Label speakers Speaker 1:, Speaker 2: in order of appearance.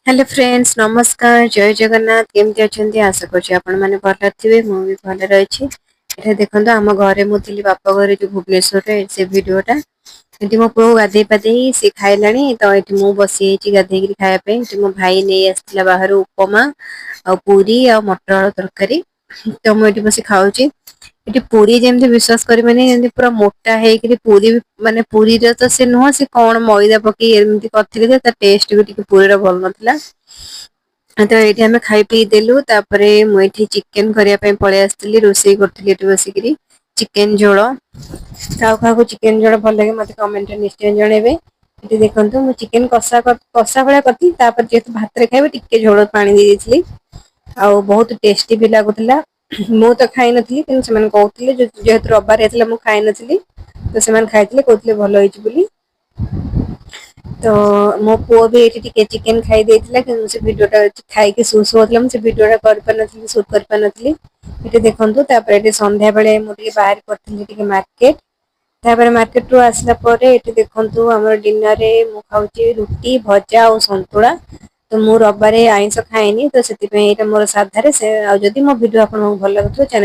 Speaker 1: hello friends नमस्कार जय जगन्नाथ केमती अच्छे आशा करुँ आपण मैंने भल थे मुझे भल रही देखो आम घरे मुझे बापा घर जो भुवनेश्वर से भिडटा ये मो पु गाधे पाधे सी खाला तो ये मुझे बसी गाधे खायापी मो भाई नहीं आसला बाहर उपमा आ पूरी आ मटर आलू तरकारी तो मुझे बस खाऊँ ये पूरी जमी विश्वास करें पूरा मोटा है पूरी माने पूरी तो से नुह से कौन मैदा पकई एमती करते टेस्ट भी पूरी भल नाला तो ये आम खाई पी देलु मुझे चिकेन करने पलि आसती रोसे करी बसिक चिकेन झोल क्या चिकेन झोल भल लगे मत कमेंट निश्चय जनइबे ये देखो मुझे चिकेन कषा कषा भाया करती जेहतु भात खाइबे टिके झोल पानी दे देती आ बहुत टेस्टी भी लगुला मु तो खाई नी कि कहते जेहेतु रबार मुझे खाई नी तो से खाई कहते भल होती तो मो पुओ भी ये चिकेन खाई से भिडटा खाई सुस होता मुझे भिडटा कर सुट कर पारि ये देखो संध्या बेले मुझे बाहर करी मार्केट मार्केट रू आसला ये देखो आम डिनर मु खाऊँ रुटी भजा और सतुला तो मु रबार आइंस खाएनी तो से मोर साधारे से मो भिडियो आपको भल लगुव चैनल